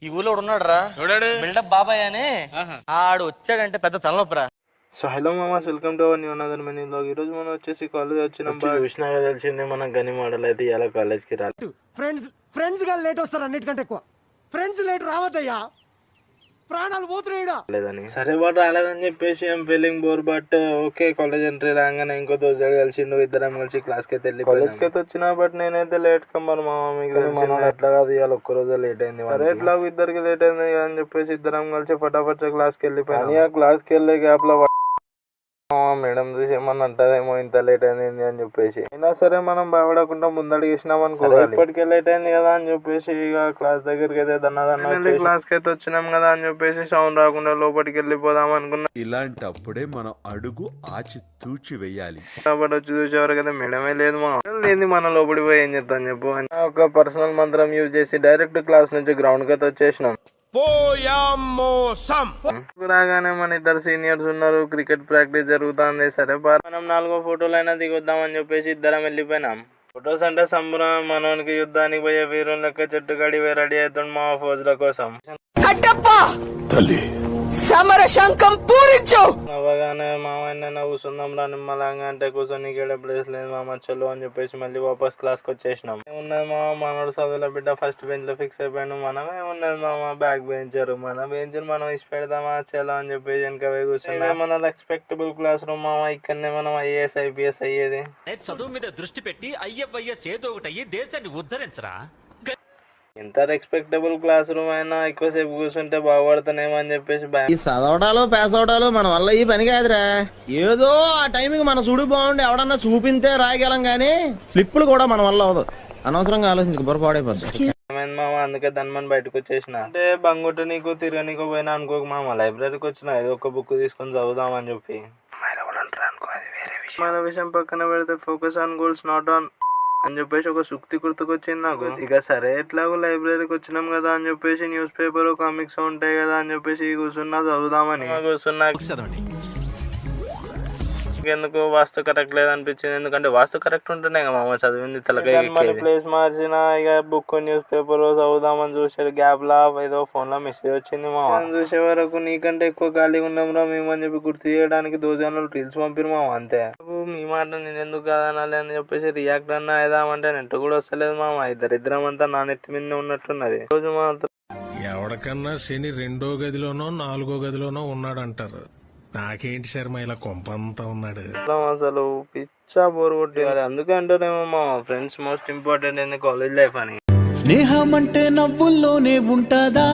ఈ ఊళ్ళో ఉన్నాడు రా, బిల్డప్ బాబాయ్ అని. ఆడు వచ్చాడంటే పెద్ద తలనొప్పరా. సో హలో మామాస్, welcome to our new another mini vlog. ఈ రోజు మనం వచ్చేసి కాలేజ్ వచ్చినాం. చూసినాక తెలిసింది మనం గని మోడల్ అయితే ఇలా కాలేజ్ కి రాలి. ఫ్రెండ్స్ గా లేట్ వస్తారు, అన్నిటికంటే ఎక్కువ ఫ్రెండ్స్ లేట్ రావద్దయ్యా, ప్రాణాలు పోతున్నాయిడా లేదని. సరే బట్ రాలేదని చెప్పేసి I'm feeling bore, but okay college entry రాగానే ఇంకో దోస్తాడు కలిసిండు, ఇద్దరం కలిసి క్లాస్ కి అయితే వెళ్ళి కాలేజ్ కి అయితే వచ్చినా. బట్ నేనైతే లేట్ కమ్మరు మా మమ్మీకి మనం ఎట్లా కాదు, ఇవాళ ఒక్కరోజే లేట్ అయింది. సరే ఎట్లా ఇద్దరికి లేట్ అయింది అని చెప్పేసి ఇద్దరం కలిసి ఫటాఫట్ క్లాస్ కి వెళ్ళిపోయాను. ఆ క్లాస్ కి వెళ్ళే గ్యాప్ లో మేడం చూసి ఏమన్నా అంటదేమో ఇంత లేట్ అయింది అని చెప్పేసి. అయినా సరే మనం బాగుపడకుండా ముందడికి వేసినాం అనుకో, ఇప్పటికే లేట్ అయింది కదా అని చెప్పేసి ఇక క్లాస్ దగ్గరికి అయితే దన్నదన్న క్లాస్ కి అయితే వచ్చినాం కదా అని చెప్పేసి సౌండ్ రాకుండా లోపలికి వెళ్ళిపోదాం అనుకున్నా. ఇలాంటప్పుడే మనం అడుగు ఆచి తూచి వేయాలి. కాబట్టి వచ్చి చూసేవారు కదా మేడమే లేదు, మా లేని మన లోపలికి పోయి ఏం చెప్తాను చెప్పు. ఒక పర్సనల్ మంత్రం యూజ్ చేసి డైరెక్ట్ క్లాస్ నుంచి గ్రౌండ్ కి అయితే వచ్చేసినాం. రాగానే మన ఇద్దరు సీనియర్స్ ఉన్నారు, క్రికెట్ ప్రాక్టీస్ జరుగుతుంది. సరే మనం 4 ఫోటోలు అయినా దిగొద్దామని చెప్పేసి ఇద్దరం వెళ్ళిపోయినాం. ఫొటోస్ అంటే సంబరం, మనోనికి యుద్ధానికి పోయే వీరుల లెక్క చెట్టు గడి రెడీ అవుతుంది మా ఫౌజ్ల కోసం. నవ్వగానే మామయ్య కూర్చుందాం రా నిమ్మలంగా అంటే కూర్చొని ఇక్కడ ప్లేస్ లేదు మామ చలో అని చెప్పేసి మళ్ళీ వాపస్ క్లాస్ కి వచ్చేసినాం. ఉన్నది మామ మనోడు చదువుల బిడ్డ ఫస్ట్ బెంచ్ లో ఫిక్స్ అయిపోయాను. మనమే ఉన్నది మామ బ్యాక్ బెంచర్, మన బెంచర్ మనం ఇచ్చి పెడదామా చలో అని చెప్పేసి వెనక పోయి కూర్చున్నాం. మన రెస్పెక్టబుల్ క్లాస్ రూమ్ మామ, ఇక్కడనే మనం ఐఏఎస్ ఐపీఎస్ అయ్యేది. చదువు మీద దృష్టి పెట్టి ఐఎఫ్ఐఎస్ ఏదో ఒకటి అయ్యి దేశాన్ని ఉద్ధరించరా. ఎంత రెస్పెక్టబుల్ క్లాస్ రూమ్ అయినా ఎక్కువసేపు కూర్చుంటే బాగుపడతానేమో అని చెప్పేసి ఈ చదవడాలు పాస్ అవడాలు మన వల్ల ఈ పని కాదురా. ఏదో ఆ టైంకి మన చూడు బాగుండి ఎవడన్నా చూపింతే రాయగలం గానీ స్లిప్పులు కూడా మన వల్ల అవదు. అనవసరంగా ఆలోచించుకు బొరపాడైపోద్ది మామ. అందుకే ధన్మని బయటకు వచ్చేసిన. అంటే బంగుట నీకు తిరగనీకు పోయినా అనుకోక మామ, లైబ్రరీకి వచ్చిన ఏదో ఒక బుక్ తీసుకొని చదువుదామని చెప్పి. మన విషయం పక్కన పెడితే focus on goals not on అని చెప్పేసి ఒక సుక్తి గుర్తుకొచ్చింది నాకు. ఇక సరే ఎట్లాగో లైబ్రరీకి వచ్చినాం కదా అని చెప్పేసి న్యూస్ పేపర్ కామిక్స్ ఉంటాయి కదా అని చెప్పేసి కూర్చున్నా చదువుదామని కూర్చున్నా. ఎందుకు వాస్తు కరెక్ట్ లేదనిపించింది, ఎందుకంటే వాస్తు కరెక్ట్ ఉంటేనే కదా మామ చదివింది తలకాయ. ప్లేస్ మార్చిన ఇక బుక్ న్యూస్ పేపర్ చదువుదామని చూసే గ్యాప్ లా ఏదో ఫోన్ లో మెసేజ్ వచ్చింది మామ. చూసే వరకు నీకంటే ఎక్కువ ఖాళీగా ఉన్నాం రా మేము అని చెప్పి గుర్తు చేయడానికి 2 జనాలు రీల్స్ పంపిరు మామ. అంతే మీ మాట నేను ఎందుకు కాదనాలి అని చెప్పేసి రియాక్ట్ అన్నా అయిదామంటే నెట్ కూడా వస్తలేదు మామ. ఇద్దరిద్దరం అంతా నా నెత్తి మీద ఉన్నట్టున్నది. రోజు మాత్రం ఎవడికన్నా శని 2వ గదిలోనో 4వ గదిలోనో ఉన్నాడంటారు. నాకేంటి శర్మ ఇలా కొంపంతా ఉన్నాడు. అసలు పిచ్చా బోర్ కొట్టేయాలి. అందుకే అంటారేమో మా friends most important in college life అని. స్నేహం అంటే నవ్వుల్లోనే ఉంటదా.